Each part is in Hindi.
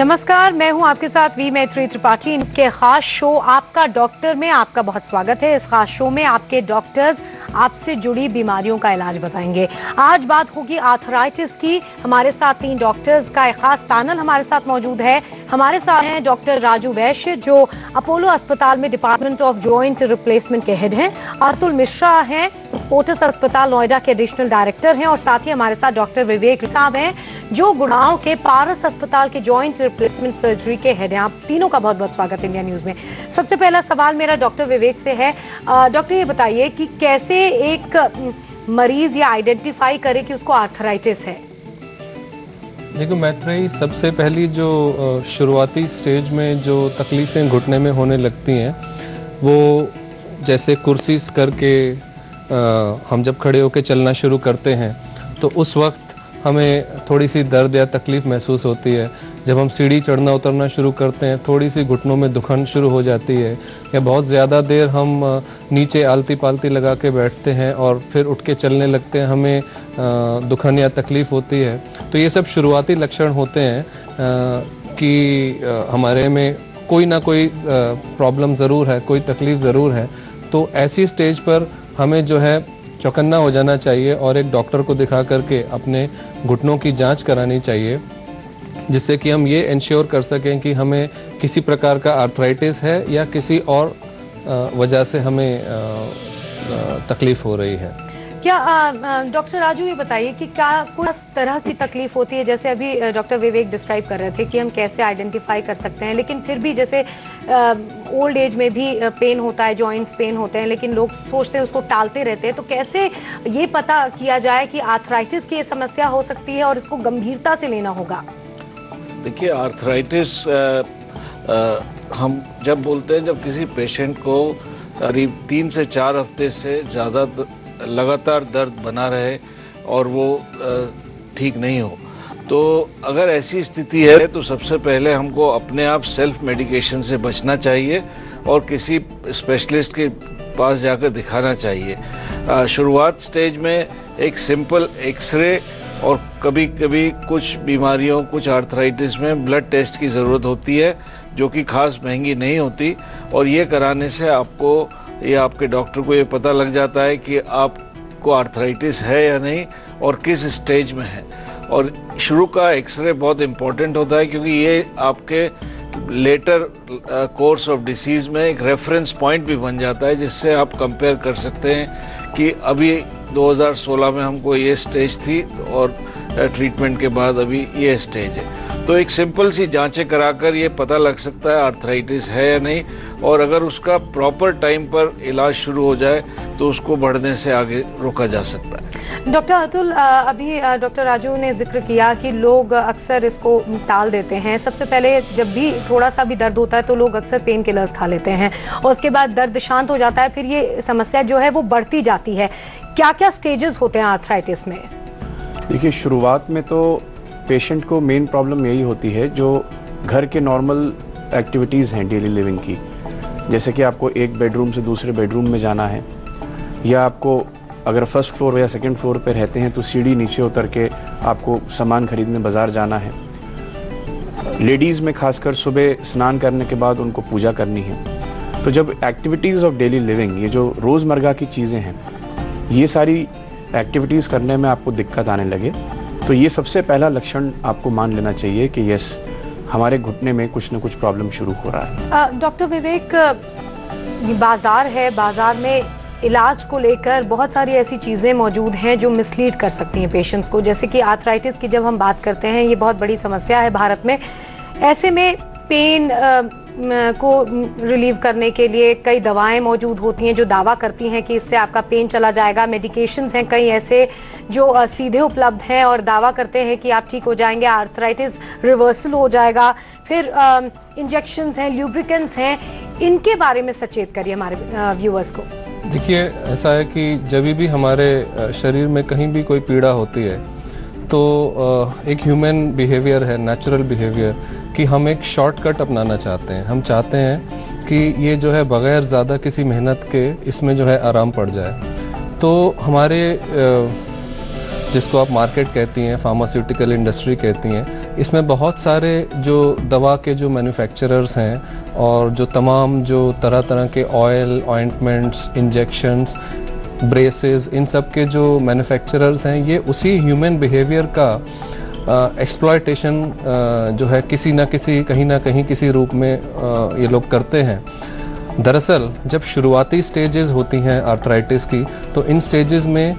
नमस्कार, मैं हूं आपके साथ वी मैत्री त्रिपाठी। इसके खास शो आपका डॉक्टर में आपका बहुत स्वागत है। इस खास शो में आपके डॉक्टर्स आपसे जुड़ी बीमारियों का इलाज बताएंगे। आज बात होगी आर्थराइटिस की। हमारे साथ 3 डॉक्टर्स का एक खास पैनल हमारे साथ मौजूद है। हमारे साथ हैं डॉक्टर राजू वैश्य, जो अपोलो अस्पताल में डिपार्टमेंट ऑफ जॉइंट रिप्लेसमेंट के हेड हैं। अतुल मिश्रा हैं, ओटिस अस्पताल नोएडा के एडिशनल डायरेक्टर हैं। और साथ ही हमारे साथ डॉक्टर विवेक साहब हैं, जो गुड़गांव के पारस अस्पताल के जॉइंट रिप्लेसमेंट सर्जरी के हेड हैं। आप तीनों का बहुत बहुत स्वागत है इंडिया न्यूज में। सबसे पहला सवाल मेरा डॉक्टर विवेक से है। डॉक्टर, ये बताइए कि कैसे एक मरीज या आइडेंटिफाई करे कि उसको आर्थराइटिस है? देखो मैत्री, सबसे पहली जो शुरुआती स्टेज में जो तकलीफें घुटने में होने लगती हैं, वो जैसे कुर्सी करके हम जब खड़े होकर चलना शुरू करते हैं तो उस वक्त हमें थोड़ी सी दर्द या तकलीफ महसूस होती है। जब हम सीढ़ी चढ़ना उतरना शुरू करते हैं, थोड़ी सी घुटनों में दुखन शुरू हो जाती है। या बहुत ज़्यादा देर हम नीचे आलती पालती लगा के बैठते हैं और फिर उठ के चलने लगते हैं, हमें दुखन या तकलीफ होती है। तो ये सब शुरुआती लक्षण होते हैं कि हमारे में कोई ना कोई प्रॉब्लम ज़रूर है, कोई तकलीफ ज़रूर है। तो ऐसी स्टेज पर हमें जो है चौकन्ना हो जाना चाहिए और एक डॉक्टर को दिखा करके अपने घुटनों की जांच करानी चाहिए, जिससे कि हम ये इंश्योर कर सकें कि हमें किसी प्रकार का आर्थराइटिस है या किसी और वजह से हमें तकलीफ हो रही है। क्या डॉक्टर राजू, ये बताइए कि क्या कोई तरह की तकलीफ होती है? जैसे अभी डॉक्टर विवेक डिस्क्राइब कर रहे थे कि हम कैसे आइडेंटिफाई कर सकते हैं, लेकिन फिर भी जैसे ओल्ड एज में भी पेन होता है, जॉइंट्स पेन होते हैं, लेकिन लोग सोचते हैं उसको टालते रहते हैं। तो कैसे ये पता किया जाए कि आर्थराइटिस की ये समस्या हो सकती है और इसको गंभीरता से लेना होगा? देखिए, आर्थराइटिस हम जब बोलते हैं, जब किसी पेशेंट को करीब 3 से 4 हफ्ते से ज़्यादा लगातार दर्द बना रहे और वो ठीक नहीं हो, तो अगर ऐसी स्थिति है तो सबसे पहले हमको अपने आप सेल्फ मेडिकेशन से बचना चाहिए और किसी स्पेशलिस्ट के पास जाकर दिखाना चाहिए। शुरुआत स्टेज में एक सिंपल एक्सरे और कभी कभी कुछ बीमारियों, कुछ आर्थराइटिस में ब्लड टेस्ट की ज़रूरत होती है, जो कि खास महंगी नहीं होती। और ये कराने से आपको या आपके डॉक्टर को ये पता लग जाता है कि आपको आर्थराइटिस है या नहीं और किस स्टेज में है। और शुरू का एक्सरे बहुत इम्पोर्टेंट होता है, क्योंकि ये आपके लेटर कोर्स ऑफ डिसीज़ में एक रेफरेंस पॉइंट भी बन जाता है, जिससे आप कंपेयर कर सकते हैं कि अभी 2016 में हमको ये स्टेज थी और ट्रीटमेंट के बाद अभी ये स्टेज है। तो एक सिंपल सी जांचें कराकर ये पता लग सकता है आर्थराइटिस है या नहीं, और अगर उसका प्रॉपर टाइम पर इलाज शुरू हो जाए तो उसको बढ़ने से आगे रोका जा सकता है। डॉक्टर अतुल, अभी डॉक्टर राजू ने जिक्र किया कि लोग अक्सर इसको टाल देते हैं। सबसे पहले जब भी थोड़ा सा भी दर्द होता है तो लोग अक्सर पेन किलर्स खा लेते हैं और उसके बाद दर्द शांत हो जाता है, फिर ये समस्या जो है वो बढ़ती जाती है। क्या क्या स्टेजेस होते हैं आर्थराइटिस में? देखिए, शुरुआत में तो पेशेंट को मेन प्रॉब्लम यही होती है, जो घर के नॉर्मल एक्टिविटीज़ हैं डेली लिविंग की, जैसे कि आपको एक बेडरूम से दूसरे बेडरूम में जाना है, या आपको अगर फर्स्ट फ्लोर या सेकंड फ्लोर पे रहते हैं तो सीढ़ी नीचे उतर के आपको सामान खरीदने बाज़ार जाना है। लेडीज़ में खासकर सुबह स्नान करने के बाद उनको पूजा करनी है। तो जब एक्टिविटीज़ ऑफ डेली लिविंग, ये जो रोज़मर्रा की चीज़ें हैं, ये सारी एक्टिविटीज़ करने में आपको दिक्कत आने लगे, तो ये सबसे पहला लक्षण आपको मान लेना चाहिए कि यस, हमारे घुटने में कुछ न कुछ प्रॉब्लम शुरू हो रहा है। डॉक्टर विवेक, बाजार है, बाजार में इलाज को लेकर बहुत सारी ऐसी चीज़ें मौजूद हैं जो मिसलीड कर सकती हैं पेशेंट्स को। जैसे कि आर्थराइटिस की जब हम बात करते हैं, ये बहुत बड़ी समस्या है भारत में। ऐसे में पेन को रिलीव करने के लिए कई दवाएं मौजूद होती हैं जो दावा करती हैं कि इससे आपका पेन चला जाएगा। मेडिकेशंस हैं कई ऐसे जो सीधे उपलब्ध हैं और दावा करते हैं कि आप ठीक हो जाएंगे, आर्थराइटिस रिवर्सल हो जाएगा। फिर इंजेक्शंस हैं, ल्यूब्रिकेंट्स हैं, इनके बारे में सचेत करिए हमारे व्यूअर्स को। देखिए, ऐसा है कि जब भी हमारे शरीर में कहीं भी कोई पीड़ा होती है तो एक ह्यूमन बिहेवियर है, नेचुरल बिहेवियर, कि हम एक शॉर्टकट अपनाना चाहते हैं। हम चाहते हैं कि ये जो है बग़ैर ज़्यादा किसी मेहनत के इसमें जो है आराम पड़ जाए। तो हमारे जिसको आप मार्केट कहती हैं, फार्मास्यूटिकल इंडस्ट्री कहती हैं, इसमें बहुत सारे जो दवा के जो मैन्युफैक्चरर्स हैं और जो तमाम जो तरह तरह के ऑयल, ऑइंटमेंट्स, इंजेक्शंस, ब्रेसेस, इन सब के जो मैन्युफैक्चरर्स हैं, ये उसी ह्यूमन बिहेवियर का एक्सप्लॉयटेशन जो है किसी ना किसी, कहीं ना कहीं किसी रूप में ये लोग करते हैं। दरअसल जब शुरुआती स्टेजेस होती हैं आर्थराइटिस की, तो इन स्टेजेस में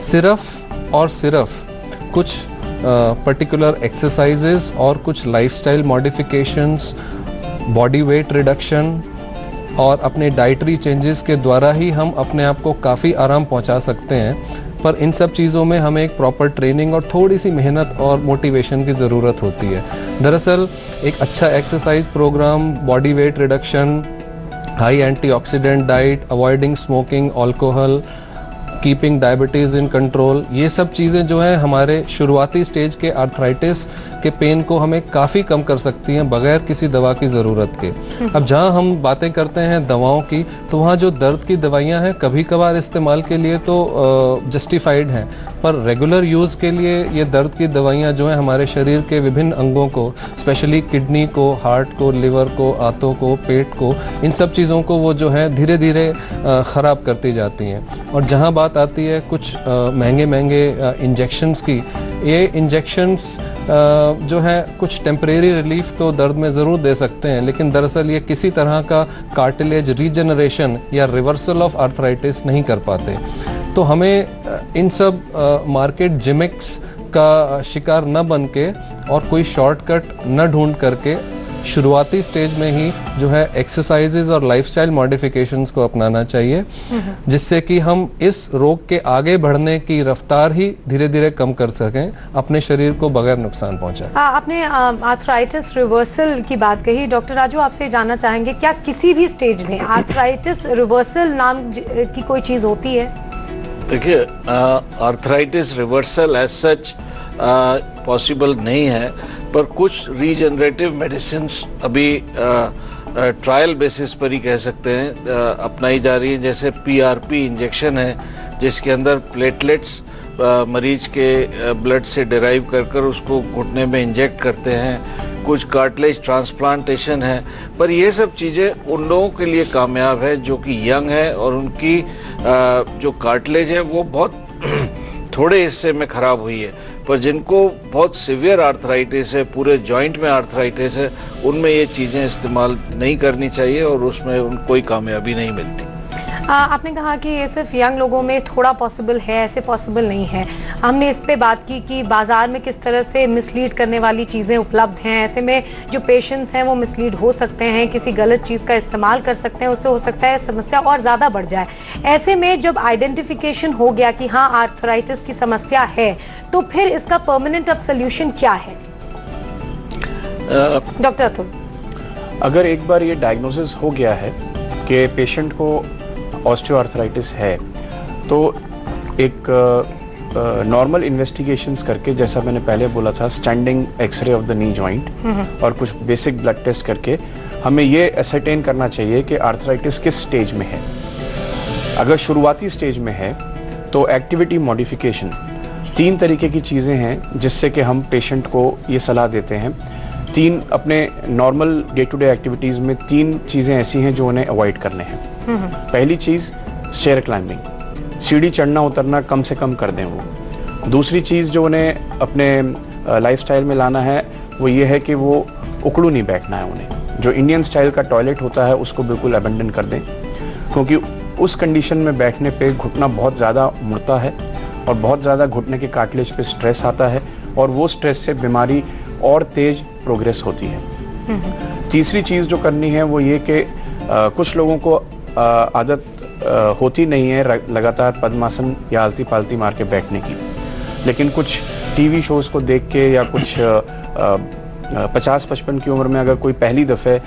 सिर्फ और सिर्फ कुछ पर्टिकुलर एक्सरसाइजेस और कुछ lifestyle modifications, body weight reduction और अपने डाइटरी चेंजेस के द्वारा ही हम अपने आप को काफ़ी आराम पहुंचा सकते हैं। पर इन सब चीज़ों में हमें एक प्रॉपर ट्रेनिंग और थोड़ी सी मेहनत और मोटिवेशन की ज़रूरत होती है। दरअसल एक अच्छा exercise programme, body weight reduction, high antioxidant diet, avoiding smoking, alcohol, keeping diabetes in control, ये सब चीज़ें जो हैं हमारे शुरुआती स्टेज के आर्थराइटिस के पेन को हमें काफ़ी कम कर सकती हैं बगैर किसी दवा की ज़रूरत के। अब जहाँ हम बातें करते हैं दवाओं की, तो वहाँ जो दर्द की दवाइयाँ हैं कभी कभार इस्तेमाल के लिए तो जस्टिफाइड हैं, पर रेगुलर यूज़ के लिए ये दर्द की दवाइयाँ जो हैं हमारे शरीर के विभिन्न अंगों को, स्पेशली किडनी को, हार्ट को, लिवर को, आंतों को, पेट को, इन सब चीज़ों को वो जो है धीरे धीरे ख़राब करती जाती हैं। और जहाँ बात आती है कुछ महंगे महंगे इंजेक्शंस की, ये इंजेक्शंस जो है कुछ टेम्परेरी रिलीफ तो दर्द में ज़रूर दे सकते हैं, लेकिन दरअसल ये किसी तरह का कार्टिलेज रीजनरेशन या रिवर्सल ऑफ आर्थराइटिस नहीं कर पाते। तो हमें इन सब मार्केट जिमिक्स का शिकार न बन के और कोई शॉर्टकट न ढूंढ करके शुरुआती स्टेज में ही जो है एक्सरसाइजेज और लाइफस्टाइल मॉडिफिकेशंस को अपनाना चाहिए, जिससे कि हम इस रोग के आगे बढ़ने की रफ्तार ही धीरे धीरे कम कर सकें, अपने शरीर को बगैर नुकसान पहुंचाए। आपने आर्थराइटिस रिवर्सल की बात कही। डॉक्टर राजू, आपसे जानना चाहेंगे, क्या किसी भी स्टेज में आर्थराइटिस रिवर्सल नाम की कोई चीज़ होती है? देखिए, arthritis reversal as such possible नहीं है, पर कुछ रीजनरेटिव मेडिसिन्स अभी ट्रायल बेसिस पर ही कह सकते हैं अपनाई जा रही है। जैसे पीआरपी इंजेक्शन है, जिसके अंदर प्लेटलेट्स मरीज के ब्लड से डिराइव कर उसको घुटने में इंजेक्ट करते हैं। कुछ कार्टिलेज ट्रांसप्लांटेशन है, पर ये सब चीज़ें उन लोगों के लिए कामयाब है जो कि यंग है और उनकी जो कार्टिलेज है वो बहुत थोड़े हिस्से में ख़राब हुई है। पर जिनको बहुत सीवियर आर्थराइटिस है, पूरे जॉइंट में आर्थराइटिस है, उनमें ये चीज़ें इस्तेमाल नहीं करनी चाहिए और उसमें उनको कोई कामयाबी नहीं मिलती। आपने कहा कि ये सिर्फ यंग लोगों में थोड़ा पॉसिबल है, ऐसे पॉसिबल नहीं है। हमने इस पे बात की कि बाज़ार में किस तरह से मिसलीड करने वाली चीज़ें उपलब्ध हैं। ऐसे में जो पेशेंट्स हैं वो मिसलीड हो सकते हैं, किसी गलत चीज़ का इस्तेमाल कर सकते हैं, उससे हो सकता है समस्या और ज़्यादा बढ़ जाए। ऐसे में जब आइडेंटिफिकेशन हो गया कि हाँ आर्थराइटिस की समस्या है, तो फिर इसका परमानेंट अब सोल्यूशन क्या है? डॉक्टर अतुल, अगर एक बार ये डायग्नोसिस हो गया है कि पेशेंट को ऑस्टियोआर्थराइटिस है, तो एक नॉर्मल इन्वेस्टिगेशंस करके, जैसा मैंने पहले बोला था, standing x-ray of the knee joint और कुछ बेसिक ब्लड टेस्ट करके हमें ये एसरटेन करना चाहिए कि आर्थराइटिस किस स्टेज में है। अगर शुरुआती स्टेज में है तो एक्टिविटी मॉडिफिकेशन, 3 तरीके की चीज़ें हैं जिससे कि हम पेशेंट को ये सलाह देते हैं। 3 अपने normal day to day activities में 3 चीज़ें ऐसी हैं जो उन्हें अवॉइड करने हैं। पहली चीज़ स्टेयर क्लाइंबिंग, सीढ़ी चढ़ना उतरना कम से कम कर दें वो। दूसरी चीज़ जो उन्हें अपने लाइफस्टाइल में लाना है वो ये है कि वो उकड़ू नहीं बैठना है उन्हें। जो इंडियन स्टाइल का टॉयलेट होता है उसको बिल्कुल अबेंडन कर दें, क्योंकि उस कंडीशन में बैठने पे घुटना बहुत ज़्यादा मुड़ता है और बहुत ज़्यादा घुटने के कार्टिलेज पे स्ट्रेस आता है और वो स्ट्रेस से बीमारी और तेज़ प्रोग्रेस होती है। तीसरी चीज़ जो करनी है वो ये कि कुछ लोगों को आदत होती नहीं है लगातार पद्मासन या आलती पालती मार के बैठने की, लेकिन कुछ टीवी शोज़ को देख के या कुछ 50-55 की उम्र में अगर कोई पहली दफ़े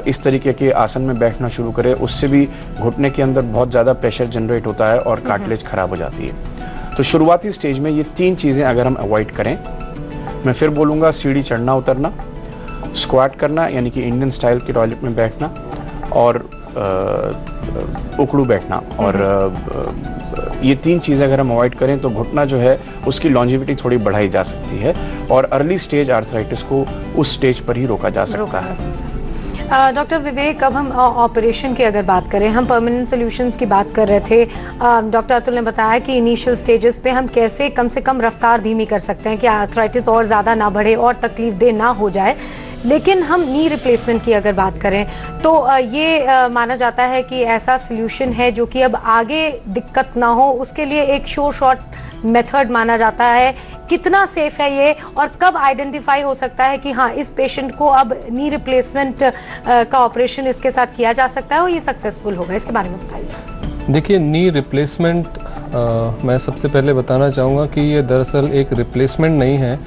इस तरीके के आसन में बैठना शुरू करे, उससे भी घुटने के अंदर बहुत ज़्यादा प्रेशर जनरेट होता है और कार्टिलेज ख़राब हो जाती है। तो शुरुआती स्टेज में ये 3 चीज़ें अगर हम अवॉइड करें, मैं फिर बोलूँगा, सीढ़ी चढ़ना उतरना, स्क्वाट करना यानी कि इंडियन स्टाइल के टॉयलेट में बैठना और उकड़ू बैठना और ये 3 चीज़ें अगर हम अवॉइड करें तो घुटना जो है उसकी लॉन्जिविटी थोड़ी बढ़ाई जा सकती है और अर्ली स्टेज आर्थराइटिस को उस स्टेज पर ही रोका जा सकता है। डॉक्टर विवेक, अब हम ऑपरेशन की अगर बात करें, हम परमानेंट सॉल्यूशंस की बात कर रहे थे। डॉक्टर अतुल ने बताया कि इनिशियल स्टेजेस पे हम कैसे कम से कम रफ्तार धीमी कर सकते हैं कि आर्थराइटिस और ज़्यादा ना बढ़े और तकलीफ दे ना हो जाए। लेकिन हम नी रिप्लेसमेंट की अगर बात करें तो ये माना जाता है कि ऐसा सोल्यूशन है जो कि अब आगे दिक्कत ना हो उसके लिए एक शॉर्ट मेथड माना जाता है। कितना सेफ है ये और कब आइडेंटिफाई हो सकता है कि हाँ, इस पेशेंट को अब नी रिप्लेसमेंट का ऑपरेशन इसके साथ किया जा सकता है और ये सक्सेसफुल होगा, इसके बारे में बताइए। देखिए, नी रिप्लेसमेंट मैं सबसे पहले बताना चाहूँगा कि ये दरअसल एक रिप्लेसमेंट नहीं है,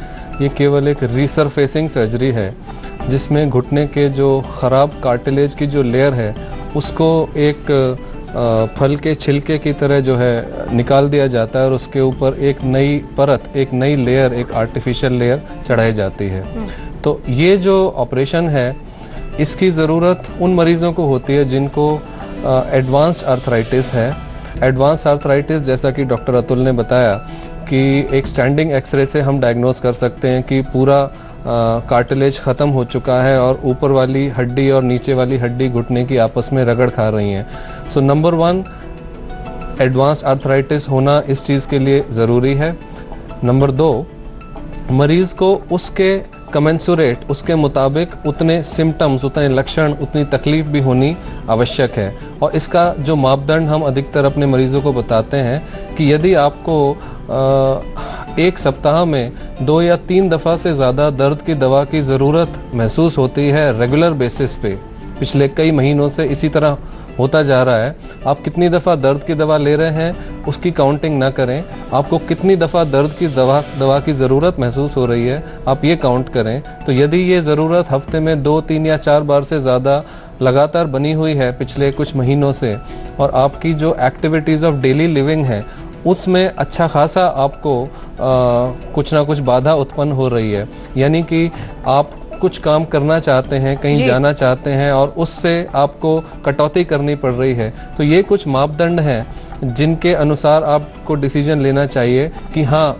ये केवल एक रीसरफेसिंग सर्जरी है जिसमें घुटने के जो ख़राब कार्टिलेज की जो लेयर है उसको एक फल के छिलके की तरह जो है निकाल दिया जाता है और उसके ऊपर एक नई परत, एक नई लेयर, एक आर्टिफिशियल लेयर चढ़ाई जाती है। तो ये जो ऑपरेशन है इसकी ज़रूरत उन मरीज़ों को होती है जिनको एडवांस आर्थराइटिस है। एडवांस आर्थराइटिस, जैसा कि डॉक्टर अतुल ने बताया कि एक स्टैंडिंग एक्सरे से हम डायग्नोस कर सकते हैं कि पूरा कार्टिलेज ख़त्म हो चुका है और ऊपर वाली हड्डी और नीचे वाली हड्डी घुटने की आपस में रगड़ खा रही हैं। सो नंबर 1, एडवांस आर्थराइटिस होना इस चीज़ के लिए ज़रूरी है। नंबर 2, मरीज़ को उसके कमेंसुरेट, उसके मुताबिक उतने सिम्टम्स, उतने लक्षण, उतनी तकलीफ़ भी होनी आवश्यक है। और इसका जो मापदंड हम अधिकतर अपने मरीज़ों को बताते हैं कि यदि आपको एक सप्ताह में 2 या 3 दफ़ा से ज़्यादा दर्द की दवा की ज़रूरत महसूस होती है रेगुलर बेसिस पे, पिछले कई महीनों से इसी तरह होता जा रहा है, आप कितनी दफ़ा दर्द की दवा ले रहे हैं उसकी काउंटिंग ना करें, आपको कितनी दफ़ा दर्द की दवा की ज़रूरत महसूस हो रही है आप ये काउंट करें। तो यदि ये ज़रूरत हफ्ते में 2, 3 या 4 बार से ज़्यादा लगातार बनी हुई है पिछले कुछ महीनों से और आपकी जो एक्टिविटीज़ ऑफ डेली लिविंग है उसमें अच्छा खासा आपको कुछ ना कुछ बाधा उत्पन्न हो रही है, यानी कि आप कुछ काम करना चाहते हैं, कहीं जाना चाहते हैं और उससे आपको कटौती करनी पड़ रही है, तो ये कुछ मापदंड हैं जिनके अनुसार आपको डिसीजन लेना चाहिए कि हाँ,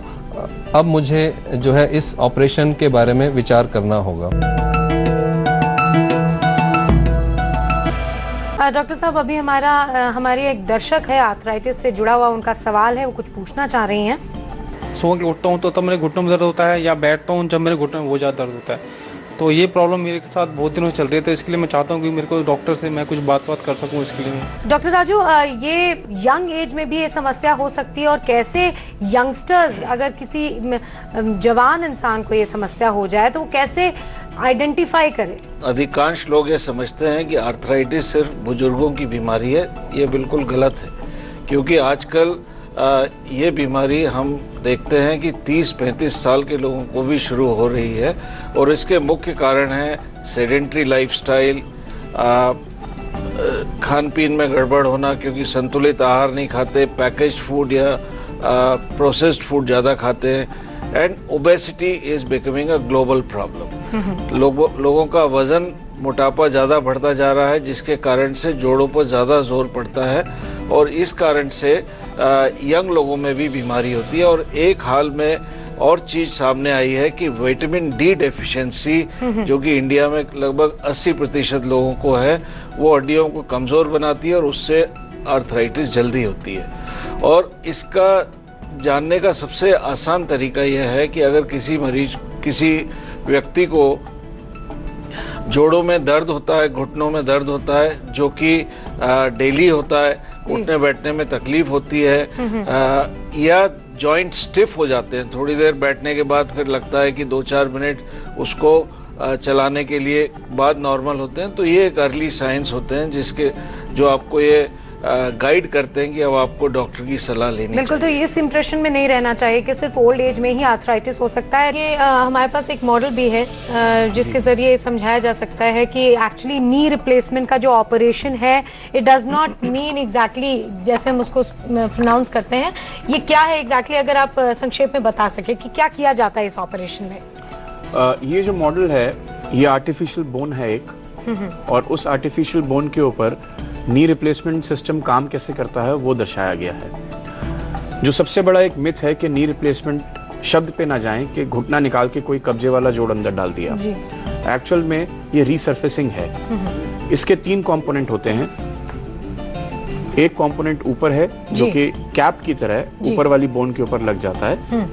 अब मुझे जो है इस ऑपरेशन के बारे में विचार करना होगा। डॉक्टर साहब, अभी हमारी एक दर्शक है आर्थराइटिस से जुड़ा हुआ, उनका सवाल है, वो कुछ पूछना चाह रही हैं। सो के उठता हूँ तो तब मेरे घुटनों में दर्द होता है या बैठता हूँ जब मेरे घुटनों में बहुत ज़्यादा दर्द होता है। तो ये प्रॉब्लम मेरे साथ बहुत दिनों से चल रही है, तो इसके लिए मैं चाहता हूँ कि मेरे को डॉक्टर से मैं कुछ बात कर सकूँ इसके लिए। डॉक्टर राजू, ये यंग एज में भी ये समस्या हो सकती है और कैसे यंगस्टर्स, अगर किसी जवान इंसान को ये समस्या हो जाए तो वो कैसे आइडेंटिफाई करें? अधिकांश लोग ये समझते हैं कि आर्थराइटिस सिर्फ बुजुर्गों की बीमारी है, ये बिल्कुल गलत है, क्योंकि आजकल ये बीमारी हम देखते हैं कि 30-35 साल के लोगों को भी शुरू हो रही है और इसके मुख्य कारण हैं सेडेंट्री लाइफस्टाइल, खान पीन में गड़बड़ होना क्योंकि संतुलित आहार नहीं खाते, पैकेज्ड फूड या प्रोसेस्ड फूड ज़्यादा खाते हैं, and obesity is becoming a global problem. लोगों का वज़न, मोटापा ज़्यादा बढ़ता जा रहा है जिसके कारण से जोड़ों पर ज़्यादा जोर पड़ता है और इस कारण से यंग लोगों में भी बीमारी होती है। और एक हाल में और चीज़ सामने आई है कि विटामिन डी डेफिशिएंसी, जो कि इंडिया में लगभग 80% लोगों को है, वो हड्डियों को कमज़ोर बनाती है और उससे आर्थराइटिस जल्दी होती है। और इसका जानने का सबसे आसान तरीका यह है कि अगर किसी व्यक्ति को जोड़ों में दर्द होता है, घुटनों में दर्द होता है, जो कि डेली होता है, उठने बैठने में तकलीफ होती है, या जॉइंट स्टिफ हो जाते हैं, थोड़ी देर बैठने के बाद फिर लगता है कि 2-4 मिनट उसको चलाने के लिए बाद नॉर्मल होते हैं, तो ये एक अर्ली साइंस होते हैं जो आपको ये गाइड करते हैं कि अब आपको डॉक्टर की सलाह लेनी बिल्कुल चाहिए। तो इस इंप्रेशन में नहीं रहना चाहिए कि सिर्फ ओल्ड एज में ही आर्थराइटिस हो सकता है। ये हमारे पास एक मॉडल भी है जिसके जरिए समझाया जा सकता है कि एक्चुअली नी रिप्लेसमेंट का जो ऑपरेशन है, it does not mean exactly जैसे हम उसको प्रोनाउंस करते हैं। ये क्या है एग्जैक्टली, अगर आप संक्षेप में बता सके कि क्या किया जाता है इस ऑपरेशन में? ये जो मॉडल है ये आर्टिफिशियल बोन है एक, और उस आर्टिफिशियल बोन के ऊपर नी रिप्लेसमेंट सिस्टम काम कैसे करता है वो दर्शाया गया है। जो सबसे बड़ा एक मिथ है कि नी रिप्लेसमेंट शब्द पे ना जाएं कि घुटना निकाल के कोई कब्जे वाला जोड़ अंदर डाल दिया। जी। एक्चुअल में ये रीसर्फेसिंग है। इसके 3 कंपोनेंट होते हैं। एक कंपोनेंट ऊपर है जो जी। कि कैप की तरह जी। ऊपर वाली बोन के ऊपर लग जाता है,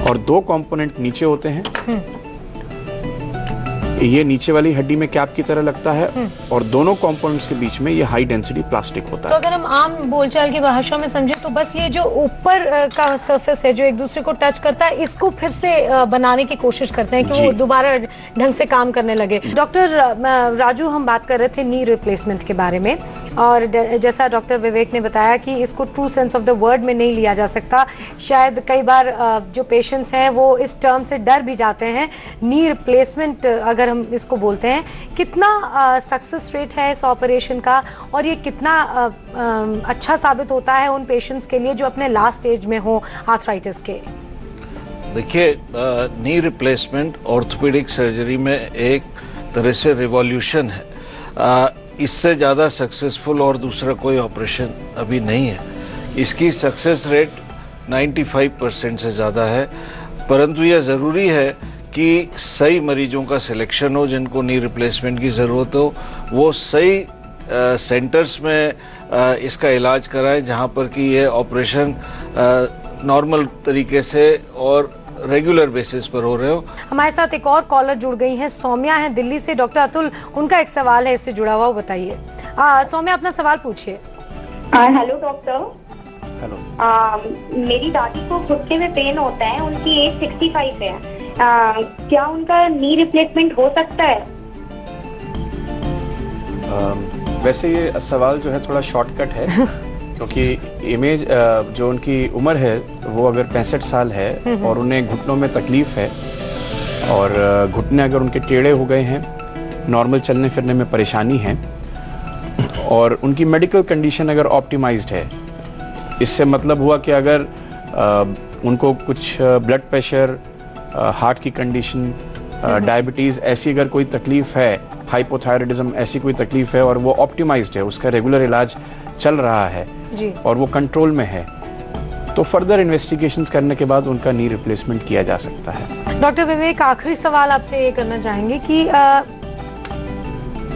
और 2 कंपोनेंट नीचे होते हैं। ये नीचे वाली हड्डी में कैप की तरह लगता है, और दोनों कंपोनेंट्स के बीच में ये हाई डेंसिटी प्लास्टिक होता तो है। अगर हम आम बोलचाल की भाषा में समझे तो बस ये जो ऊपर का सरफेस है जो एक दूसरे को टच करता है, इसको फिर से बनाने की कोशिश करते हैं कि जी। वो दोबारा ढंग से काम करने लगे। डॉक्टर राजू, हम बात कर रहे थे नी रिप्लेसमेंट के बारे में, और जैसा डॉक्टर विवेक ने बताया कि इसको true sense of the word में नहीं लिया जा सकता। शायद कई बार जो पेशेंट्स हैं वो इस टर्म से डर भी जाते हैं। नी रिप्लेसमेंट अगर हम इसको बोलते हैं, कितना सक्सेस रेट है इस ऑपरेशन का, और ये कितना अच्छा साबित होता है उन पेशेंट्स के लिए जो अपने लास्ट स्टेज में हो आर्थराइटिस के? देखिए, नी रिप्लेसमेंट ऑर्थोपेडिक सर्जरी में एक तरह से रिवॉल्यूशन है। इससे ज़्यादा सक्सेसफुल और दूसरा कोई ऑपरेशन अभी नहीं है। इसकी सक्सेस रेट 95% से ज़्यादा है, परंतु यह ज़रूरी है कि सही मरीजों का सिलेक्शन हो जिनको नी रिप्लेसमेंट की ज़रूरत हो, वो सही सेंटर्स में इसका इलाज कराएं जहाँ पर कि ये ऑपरेशन नॉर्मल तरीके से और रेगुलर बेसिस पर हो रहे हो। हमारे साथ एक और कॉलर जुड़ गई हैं, सौम्या है दिल्ली से। डॉक्टर अतुल, उनका एक सवाल है इससे जुड़ा हुआ, वो बताइए। सौम्या, अपना सवाल पूछिए। Hello doctor. हेलो। मेरी दादी को घुटने में पेन होता है, उनकी एज 65 है। क्या उनका नी रिप्लेसमेंट हो सकता है? वैसे ये सवाल जो है थोड़ा शॉर्टकट है क्योंकि इमेज जो उनकी उम्र है वो अगर 65 साल है और उन्हें घुटनों में तकलीफ है, और घुटने अगर उनके टेढ़े हो गए हैं, नॉर्मल चलने फिरने में परेशानी है, और उनकी मेडिकल कंडीशन अगर ऑप्टिमाइज्ड है, इससे मतलब हुआ कि अगर उनको कुछ ब्लड प्रेशर, हार्ट की कंडीशन, डायबिटीज़ ऐसी अगर कोई तकलीफ है, हाइपोथायराइडिज्म ऐसी कोई तकलीफ है और वो ऑप्टिमाइज्ड है, उसका रेगुलर इलाज चल रहा है जी। और वो कंट्रोल में है, तो फर्दर इन्वेस्टिगेशंस करने के बाद उनका नी रिप्लेसमेंट किया जा सकता है। डॉक्टर विवेक, आखिरी सवाल आपसे ये करना चाहेंगे कि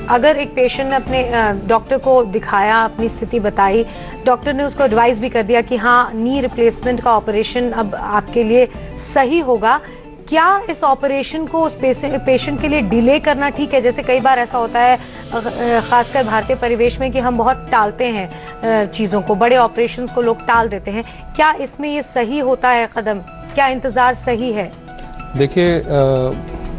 अगर एक पेशेंट ने अपने डॉक्टर को दिखाया, अपनी स्थिति बताई, डॉक्टर ने उसको एडवाइस भी कर दिया कि हाँ, नी रिप्लेसमेंट का ऑपरेशन अब आपके लिए सही होगा, क्या इस ऑपरेशन को उस पेशेंट के लिए डिले करना ठीक है? जैसे कई बार ऐसा होता है, खासकर भारतीय परिवेश में, कि हम बहुत टालते हैं चीज़ों को, बड़े ऑपरेशंस को लोग टाल देते हैं। क्या इसमें ये सही होता है कदम? क्या इंतज़ार सही है? देखिए,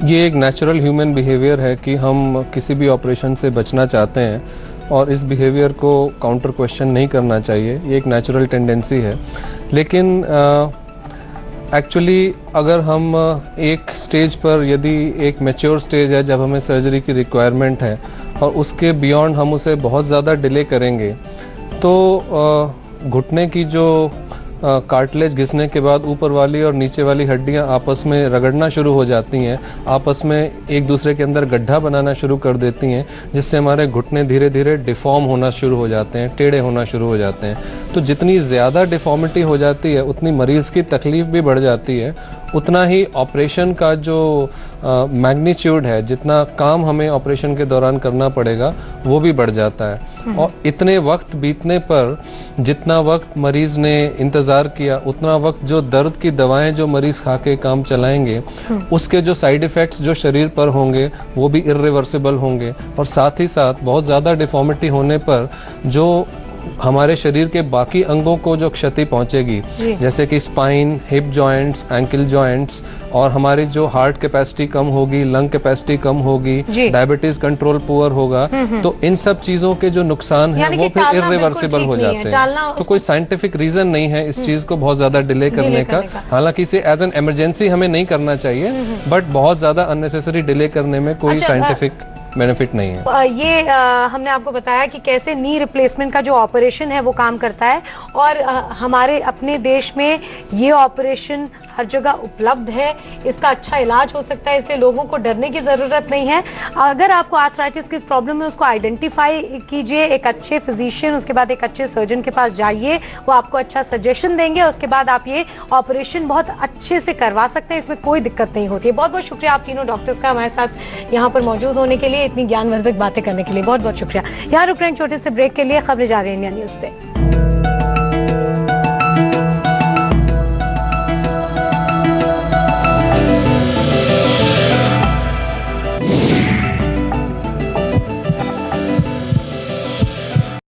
ये एक नेचुरल ह्यूमन बिहेवियर है कि हम किसी भी ऑपरेशन से बचना चाहते हैं, और इस बिहेवियर को काउंटर क्वेश्चन नहीं करना चाहिए। ये एक नेचुरल टेंडेंसी है। लेकिन एक्चुअली अगर हम एक स्टेज पर, यदि एक मैच्योर स्टेज है जब हमें सर्जरी की रिक्वायरमेंट है, और उसके बियॉन्ड हम उसे बहुत ज़्यादा डिले करेंगे, तो घुटने की जो कार्टिलेज घिसने के बाद ऊपर वाली और नीचे वाली हड्डियां आपस में रगड़ना शुरू हो जाती हैं, आपस में एक दूसरे के अंदर गड्ढा बनाना शुरू कर देती हैं, जिससे हमारे घुटने धीरे धीरे डिफॉर्म होना शुरू हो जाते हैं, टेढ़े होना शुरू हो जाते हैं। तो जितनी ज़्यादा डिफॉर्मिटी हो जाती है उतनी मरीज़ की तकलीफ़ भी बढ़ जाती है, उतना ही ऑपरेशन का जो मैग्नीट्यूड है, जितना काम हमें ऑपरेशन के दौरान करना पड़ेगा, वो भी बढ़ जाता है। और इतने वक्त बीतने पर जितना वक्त मरीज़ ने इंतज़ार किया, उतना वक्त जो दर्द की दवाएं जो मरीज़ खा के काम चलाएंगे, उसके जो साइड इफ़ेक्ट्स जो शरीर पर होंगे वो भी इर्रिवर्सिबल होंगे। और साथ ही साथ बहुत ज़्यादा डिफॉर्मिटी होने पर जो हमारे शरीर के बाकी अंगों को जो क्षति पहुंचेगी, जैसे कि spine, hip joints, ankle joints, और हमारी जो हार्ट कैपेसिटी कम होगी, लंग कैपेसिटी कम होगी, डायबिटीज कंट्रोल पुअर होगा, तो इन सब चीजों के जो नुकसान है वो फिर इर्रिवर्सिबल हो जाते हैं। तो कोई साइंटिफिक रीजन नहीं है इस चीज को बहुत ज्यादा डिले करने का। हालांकि इसे एज एन इमरजेंसी हमें नहीं करना चाहिए, बट बहुत ज्यादा अननेसेसरी डिले करने में कोई साइंटिफिक बेनिफिट नहीं है। ये हमने आपको बताया कि कैसे नी रिप्लेसमेंट का जो ऑपरेशन है वो काम करता है, और हमारे अपने देश में ये ऑपरेशन हर जगह उपलब्ध है, इसका अच्छा इलाज हो सकता है, इसलिए लोगों को डरने की ज़रूरत नहीं है। अगर आपको आर्थराइटिस की प्रॉब्लम है उसको आइडेंटिफाई कीजिए, एक अच्छे फिजिशियन, उसके बाद एक अच्छे सर्जन के पास जाइए, वो आपको अच्छा सजेशन देंगे, उसके बाद आप ये ऑपरेशन बहुत अच्छे से करवा सकते हैं, इसमें कोई दिक्कत नहीं होती है। बहुत बहुत शुक्रिया आप तीनों डॉक्टर्स का हमारे साथ यहाँ पर मौजूद होने के लिए, इतनी ज्ञानवर्धक बातें करने के लिए बहुत बहुत शुक्रिया। यहाँ रुक रहे हैं छोटे से ब्रेक के लिए, खबरें जा रही हैं इंडिया न्यूज़ पे।